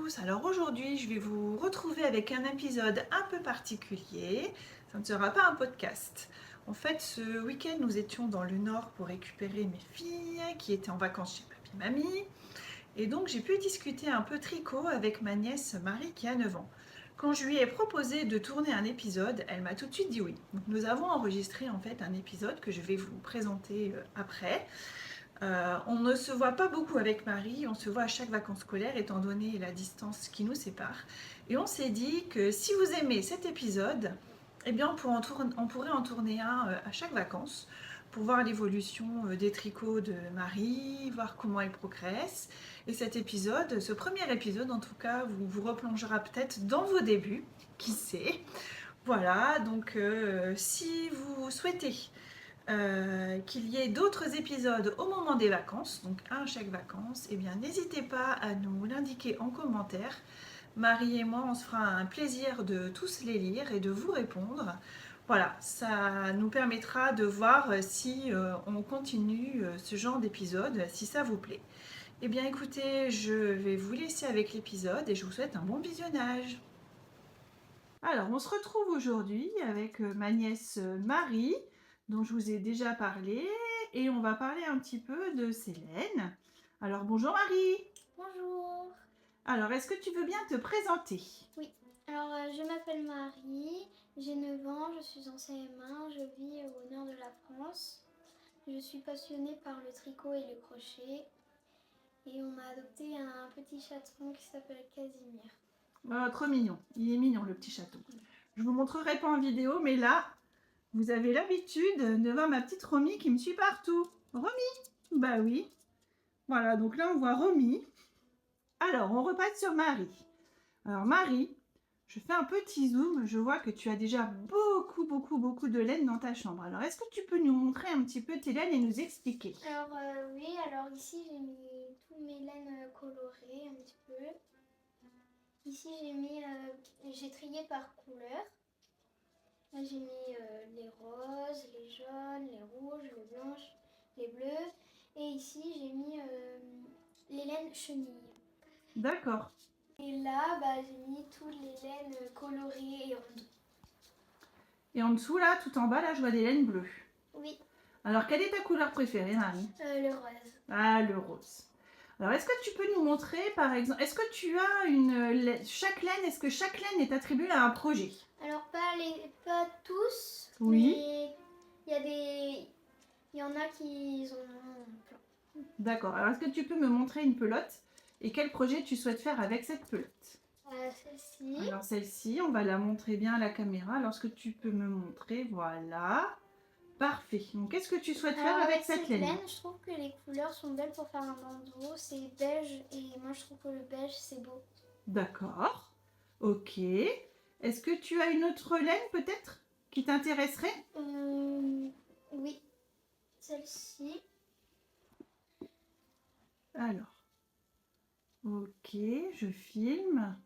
tous, alors aujourd'hui je vais vous retrouver avec un épisode un peu particulier, ça ne sera pas un podcast. En fait ce week-end nous étions dans le nord pour récupérer mes filles qui étaient en vacances chez papy et mamie et donc j'ai pu discuter un peu tricot avec ma nièce Marie qui a 9 ans. Quand je lui ai proposé de tourner un épisode, elle m'a tout de suite dit oui. Donc nous avons enregistré en fait un épisode que je vais vous présenter après. On ne se voit pas beaucoup avec Marie, on se voit à chaque vacances scolaires étant donné la distance qui nous sépare. Et on s'est dit que si vous aimez cet épisode, eh bien on pourrait en tourner un à chaque vacances pour voir l'évolution des tricots de Marie, voir comment elle progresse. Et cet épisode, ce premier épisode en tout cas, vous replongera peut-être dans vos débuts, qui sait. Voilà, donc si vous souhaitez qu'il y ait d'autres épisodes au moment des vacances, donc un à chaque vacances, eh bien n'hésitez pas à nous l'indiquer en commentaire. Marie et moi, on se fera un plaisir de tous les lire et de vous répondre. Voilà, ça nous permettra de voir si on continue ce genre d'épisode, si ça vous plaît. Eh bien écoutez, je vais vous laisser avec l'épisode et je vous souhaite un bon visionnage. Alors, on se retrouve aujourd'hui avec ma nièce Marie, dont je vous ai déjà parlé, et on va parler un petit peu de Célène. Alors, bonjour Marie. Bonjour. Alors, est-ce que tu veux bien te présenter? Oui, alors je m'appelle Marie, j'ai 9 ans, je suis en CM1, je vis au nord de la France. Je suis passionnée par le tricot et le crochet et on m'a adopté un petit chaton qui s'appelle Casimir. Oh, trop mignon, il est mignon le petit chaton. Je vous montrerai pas en vidéo, mais là, vous avez l'habitude de voir ma petite Romy qui me suit partout. Romy? Bah oui. Voilà, donc là on voit Romy. Alors, on repasse sur Marie. Alors Marie, je fais un petit zoom, je vois que tu as déjà beaucoup de laine dans ta chambre. Alors est-ce que tu peux nous montrer un petit peu tes laines et nous expliquer? Alors oui, alors ici j'ai mis toutes mes laines colorées un petit peu. Ici j'ai trié par couleur. Là j'ai mis les roses, les jaunes, les rouges, les blanches, les bleus. Et ici j'ai mis les laines chenilles. D'accord. Et là, j'ai mis toutes les laines colorées et rondes. Et en dessous là, tout en bas là, je vois des laines bleues. Oui. Alors quelle est ta couleur préférée, Marie? Le rose. Ah, le rose. Alors est-ce que tu peux nous montrer par exemple, est-ce que tu as chaque laine, est-ce que chaque laine est attribuée à un projet? Alors pas tous, Oui. mais il y en a qui en ont plein. D'accord. Alors est-ce que tu peux me montrer une pelote et quel projet tu souhaites faire avec cette pelote? Celle-ci. Alors celle-ci, on va la montrer bien à la caméra. Lorsque tu peux me montrer, voilà. Parfait. Donc qu'est-ce que tu souhaites faire avec cette laine? Je trouve que les couleurs sont belles pour faire un bandeau. C'est beige et moi je trouve que le beige c'est beau. D'accord. Ok. Est-ce que tu as une autre laine peut-être qui t'intéresserait? Oui. Celle-ci. Alors. Ok, je filme.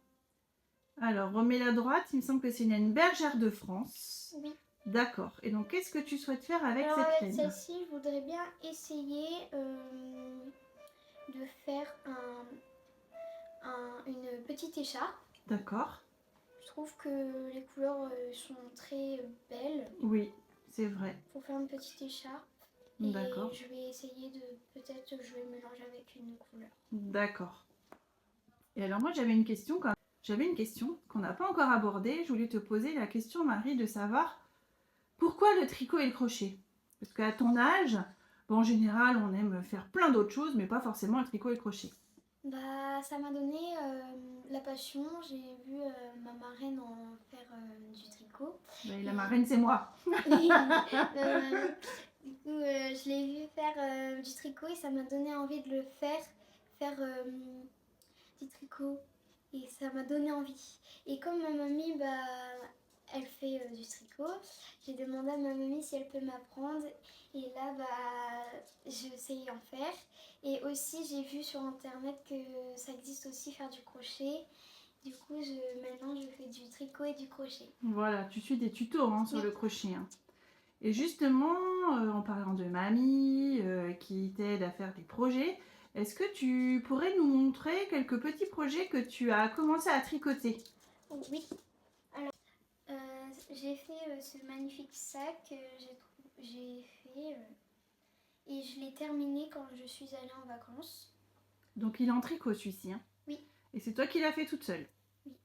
Alors, remets la droite. Il me semble que c'est une laine bergère de France. Oui. D'accord. Et donc, qu'est-ce que tu souhaites faire avec Alors, cette avec laine? celle-ci, je voudrais bien essayer de faire une petite écharpe. D'accord. Je trouve que les couleurs sont très belles. Oui, c'est vrai. Pour faire une petite écharpe. D'accord. Et je vais essayer peut-être je vais mélanger avec une couleur. D'accord. Et alors moi j'avais une question qu'on n'a pas encore abordée. Je voulais te poser la question, Marie, de savoir pourquoi le tricot et le crochet? Parce qu'à ton âge, bon, en général on aime faire plein d'autres choses, mais pas forcément le tricot et le crochet. Ça m'a donné la passion. J'ai vu ma marraine en faire du tricot. La marraine c'est moi. Du coup, je l'ai vu faire du tricot et ça m'a donné envie de le faire du tricot. Et ça m'a donné envie. Et comme ma mamie, elle fait du tricot, j'ai demandé à ma mamie si elle peut m'apprendre. Et là, je sais en faire. Et aussi, j'ai vu sur internet que ça existe aussi faire du crochet. Du coup, maintenant, je fais du tricot et du crochet. Voilà, tu suis des tutos sur le crochet. Et justement, en parlant de mamie qui t'aide à faire des projets, Est-ce que tu pourrais nous montrer quelques petits projets que tu as commencé à tricoter? Oui. Alors, j'ai fait ce magnifique sac que j'ai fait et je l'ai terminé quand je suis allée en vacances. Donc il est en tricot celui-ci, hein? Oui. Et c'est toi qui l'as fait toute seule? Oui.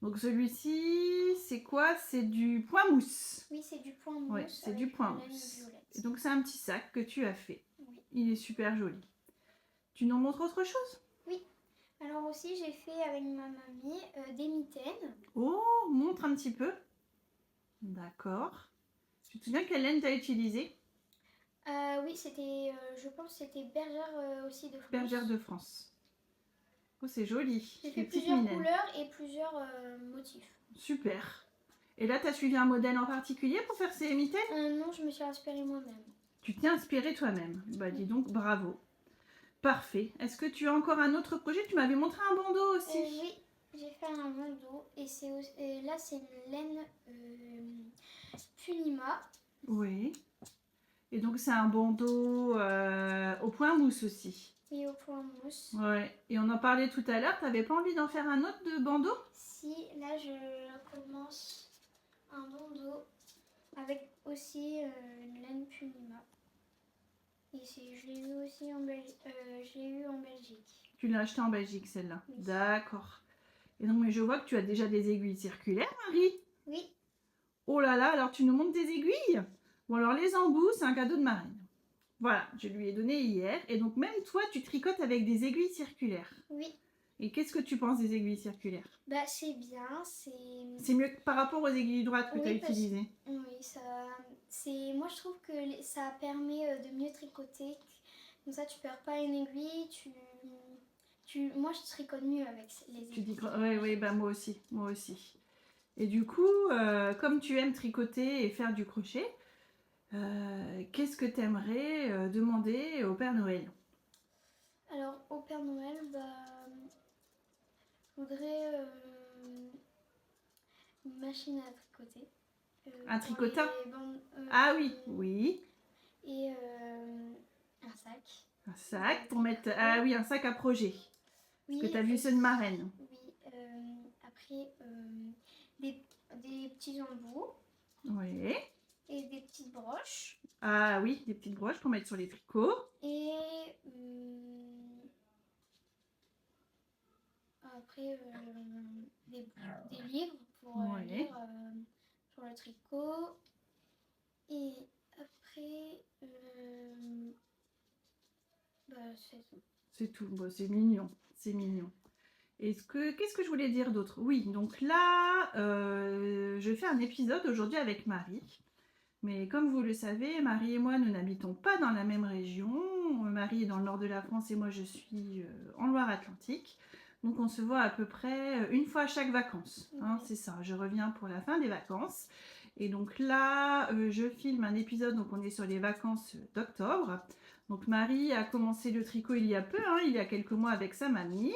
Donc celui-ci, c'est quoi? C'est du point mousse. Oui, c'est du point mousse. Oui, c'est avec du point une laine mousse. violette. Et donc c'est un petit sac que tu as fait. Oui. Il est super joli. Tu nous montres autre chose? Oui. Alors aussi, j'ai fait avec ma mamie des mitaines. Oh, montre un petit peu. D'accord. Tu te souviens quelle laine tu as utilisée? Oui, c'était, je pense, c'était Bergère aussi de France. Bergère de France. Oh, c'est joli. J'ai Des fait petites plusieurs mitaines. couleurs et plusieurs motifs. Super. Et là, tu as suivi un modèle en particulier pour faire ces mitaines? Non, je me suis inspirée moi-même. Tu t'es inspirée toi-même. Bah dis donc, bravo. Parfait. Est-ce que tu as encore un autre projet? Tu m'avais montré un bandeau aussi. Oui, j'ai fait un bandeau et là c'est une laine Punima. Oui. Et donc c'est un bandeau au point mousse aussi. Oui, au point mousse. Ouais. Et on en parlait tout à l'heure. T'avais pas envie d'en faire un autre de bandeau? Si, là je commence un bandeau avec aussi une laine Punima. Et je l'ai eu aussi en Belgique. Tu l'as acheté en Belgique celle-là. Oui. D'accord. Et donc mais je vois que tu as déjà des aiguilles circulaires, Marie. Oui. Oh là là, alors tu nous montres des aiguilles? Bon alors les embouts, c'est un cadeau de Marine. Voilà, je lui ai donné hier. Et donc même toi, tu tricotes avec des aiguilles circulaires. Oui. Et qu'est-ce que tu penses des aiguilles circulaires? Bah c'est bien, C'est mieux que par rapport aux aiguilles droites que tu as utilisées. Oui, moi je trouve que ça permet de mieux tricoter. Comme ça tu perds pas une aiguille, moi je tricote mieux avec les aiguilles. Tu dis oui, bah moi aussi. Et du coup, comme tu aimes tricoter et faire du crochet, qu'est-ce que tu aimerais demander au Père Noël? Alors au Père Noël, je voudrais une machine à tricoter. Un tricotin? Ah oui. Et un sac. Un sac pour mettre... Ah oui, un sac à projet. Oui, Parce que tu as vu ceux de marraine. Oui, après des petits embouts. Oui. Et des petites broches. Ah oui, des petites broches pour mettre sur les tricots. Et après des livres pour lire sur le tricot. Et après, c'est tout. C'est tout, bon, c'est mignon, c'est mignon. Qu'est-ce que je voulais dire d'autre? Oui, donc là, je fais un épisode aujourd'hui avec Marie. Mais comme vous le savez, Marie et moi, nous n'habitons pas dans la même région. Marie est dans le nord de la France et moi, je suis en Loire-Atlantique. Donc, on se voit à peu près une fois à chaque vacances. Hein, c'est ça, je reviens pour la fin des vacances. Et donc là, je filme un épisode, donc on est sur les vacances d'octobre. Donc Marie a commencé le tricot il y a peu, hein, il y a quelques mois avec sa mamie.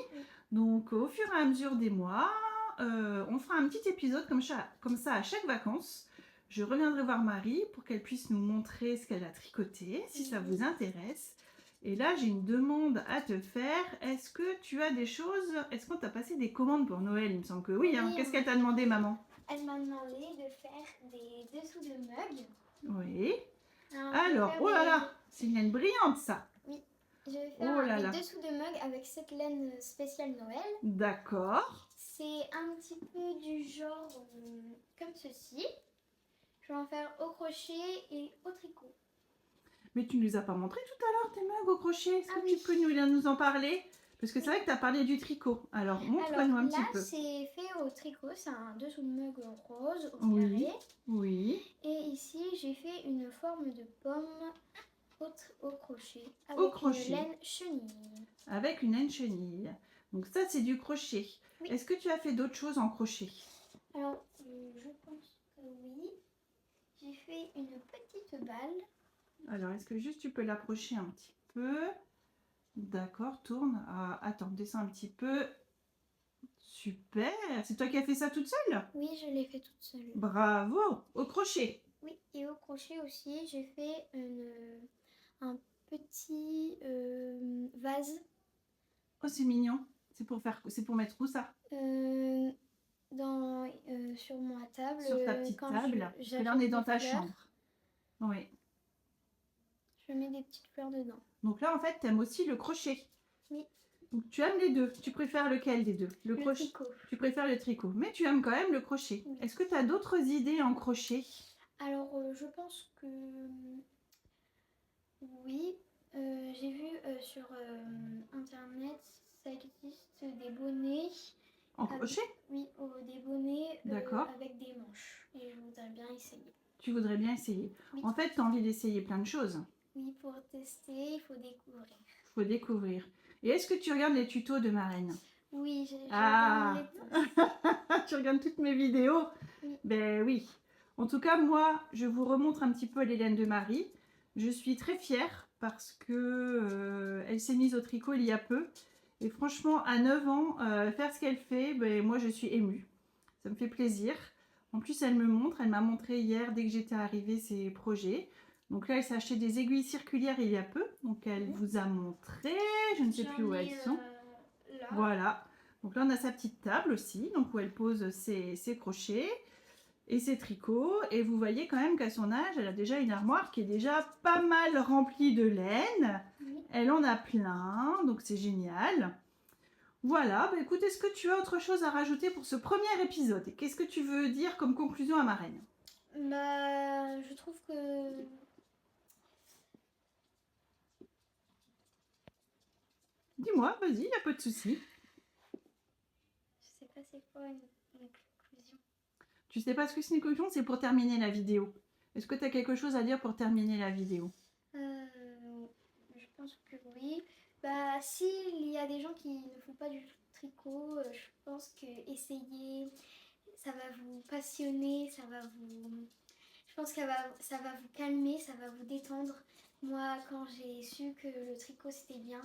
Donc au fur et à mesure des mois, on fera un petit épisode comme ça à chaque vacances. Je reviendrai voir Marie pour qu'elle puisse nous montrer ce qu'elle a tricoté, si ça vous intéresse. Et là, j'ai une demande à te faire. Est-ce que tu as des choses... Est-ce qu'on t'a passé des commandes pour Noël? Il me semble que oui. Hein. Qu'est-ce qu'elle t'a demandé, maman? Elle m'a demandé de faire des dessous de mugs. Oui. Alors, oh là là, c'est une laine brillante, ça. Oui. Je vais faire des dessous de mugs avec cette laine spéciale Noël. D'accord. C'est un petit peu du genre comme ceci. Je vais en faire au crochet et au tricot. Mais tu ne nous as pas montré tout à l'heure tes mugs au crochet. Est-ce que tu peux nous en parler? Parce que c'est vrai que tu as parlé du tricot. Alors, montre-nous un petit peu. Là, c'est fait au tricot. C'est un dessous de mug rose au carré. Oui. Et ici, j'ai fait une forme de pomme au crochet. Avec une laine chenille. Avec une laine chenille. Donc ça, c'est du crochet. Oui. Est-ce que tu as fait d'autres choses en crochet? Alors, je pense que oui. J'ai fait une petite balle. Alors, est-ce que juste tu peux l'approcher un petit peu? D'accord, tourne. Ah, attends, descends un petit peu. Super. C'est toi qui as fait ça toute seule? Oui, je l'ai fait toute seule. Bravo. Au crochet? Oui, et au crochet aussi, j'ai fait un petit vase Oh, c'est mignon. C'est pour mettre où ça? sur ma table. Sur ta petite quand table. Parce que j'achète là, on est dans des ta fleurs, chambre. Oui. je mets des petites fleurs dedans. Donc là, en fait, tu aimes aussi le crochet. Oui. Donc tu aimes les deux. Tu préfères lequel des deux? Le crochet. tricot. Tu préfères le tricot. Mais tu aimes quand même le crochet. Oui. Est-ce que tu as d'autres idées en crochet? Alors, je pense que oui. J'ai vu sur internet, ça existe des bonnets. En crochet? Oui, des bonnets D'accord. avec des manches. Et je voudrais bien essayer. Tu voudrais bien essayer. Oui. En fait, tu as envie d'essayer plein de choses. Oui, pour tester, il faut découvrir. Il faut découvrir. Et est-ce que tu regardes les tutos de Marraine? Oui, je Ah. regarde les tous. Tu regardes toutes mes vidéos? Oui. Ben oui. En tout cas, moi, je vous remontre un petit peu l'Hélène de Marie. Je suis très fière parce que elle s'est mise au tricot il y a peu. Et franchement, à 9 ans, faire ce qu'elle fait, ben, moi, je suis émue. Ça me fait plaisir. En plus, elle m'a montré hier, dès que j'étais arrivée, ses projets. Donc là, elle s'est acheté des aiguilles circulaires il y a peu. Donc elle vous a montré, je ne sais plus où elles sont. Là. Voilà. Donc là, on a sa petite table aussi, donc où elle pose ses crochets et ses tricots. Et vous voyez quand même qu'à son âge, elle a déjà une armoire qui est déjà pas mal remplie de laine. Oui. Elle en a plein, donc c'est génial. Voilà, bah écoute, est-ce que tu as autre chose à rajouter pour ce premier épisode? Et qu'est-ce que tu veux dire comme conclusion à Marraine? Bah, je trouve que... Dis-moi, vas-y, il n'y a pas de souci. Je sais pas c'est quoi une conclusion. Tu sais pas ce que c'est une conclusion? C'est pour terminer la vidéo. Est-ce que tu as quelque chose à dire pour terminer la vidéo? Je pense que oui. Bah, s'il y a des gens qui ne font pas du tricot, je pense que essayer, ça va vous passionner, ça va vous... Je pense que ça va vous calmer, ça va vous détendre. Moi, quand j'ai su que le tricot c'était bien,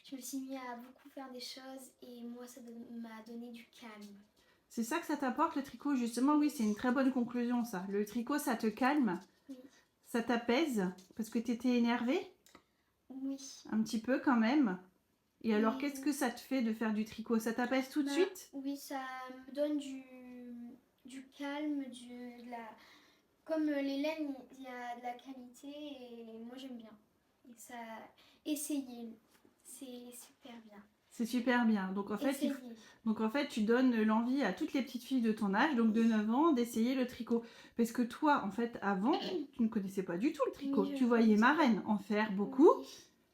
je me suis mis à beaucoup faire des choses et moi, ça m'a donné du calme. C'est ça que ça t'apporte le tricot, justement? Oui, c'est une très bonne conclusion ça. Le tricot, ça te calme, oui. Ça t'apaise, parce que tu étais énervée? Oui. Un petit peu quand même. Et alors, Oui. qu'est-ce que ça te fait de faire du tricot? Ça t'apaise tout de suite? Oui, ça me donne du calme, comme les laines, il y a de la qualité et moi j'aime bien. Et ça, essayez, c'est super bien. C'est super bien. Donc en fait, tu donnes l'envie à toutes les petites filles de ton âge, donc de 9 ans, d'essayer le tricot. Parce que toi, en fait, avant, tu ne connaissais pas du tout le tricot. Oui, tu voyais Marraine en faire beaucoup. Oui.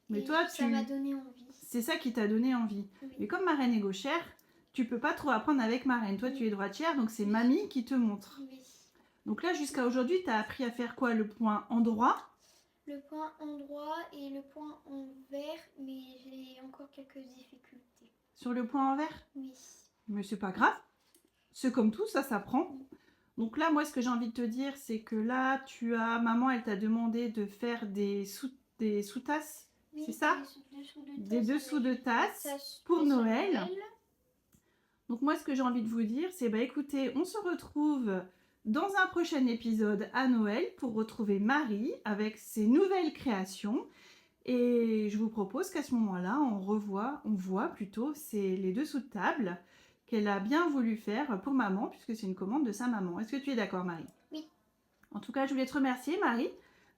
Mais et toi, ça m'a donné envie. C'est ça qui t'a donné envie. Oui. Mais comme Marraine est gauchère, tu peux pas trop apprendre avec Marraine. Toi, tu es droitière, donc c'est mamie qui te montre. Oui. Donc là, jusqu'à aujourd'hui, tu as appris à faire quoi? Le point endroit? Le point endroit et le point envers, mais j'ai encore quelques difficultés. Sur le point envers? Oui. Mais c'est pas grave. C'est comme tout, ça s'apprend. Donc là, moi, ce que j'ai envie de te dire, c'est que là, maman, elle t'a demandé de faire des sous-tasses. Oui, c'est ça? Des dessous de tasses pour Noël. Donc moi, ce que j'ai envie de vous dire, c'est écoutez, on se retrouve dans un prochain épisode à Noël pour retrouver Marie avec ses nouvelles créations. Et je vous propose qu'à ce moment-là, on voit plutôt les dessous de table qu'elle a bien voulu faire pour maman, puisque c'est une commande de sa maman. Est-ce que tu es d'accord, Marie? Oui. En tout cas, je voulais te remercier, Marie,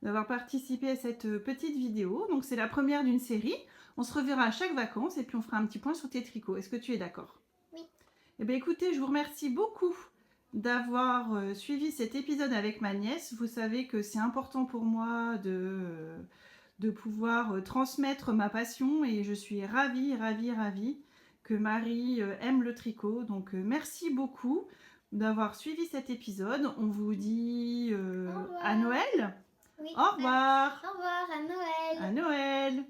d'avoir participé à cette petite vidéo. Donc c'est la première d'une série. On se reverra à chaque vacances et puis on fera un petit point sur tes tricots. Est-ce que tu es d'accord? Oui. Eh bien écoutez, je vous remercie beaucoup d'avoir suivi cet épisode avec ma nièce. Vous savez que c'est important pour moi de pouvoir transmettre ma passion et je suis ravie que Marie aime le tricot. Donc merci beaucoup d'avoir suivi cet épisode. On vous dit à Noël. Oui. Au revoir. Au revoir, à Noël. À Noël.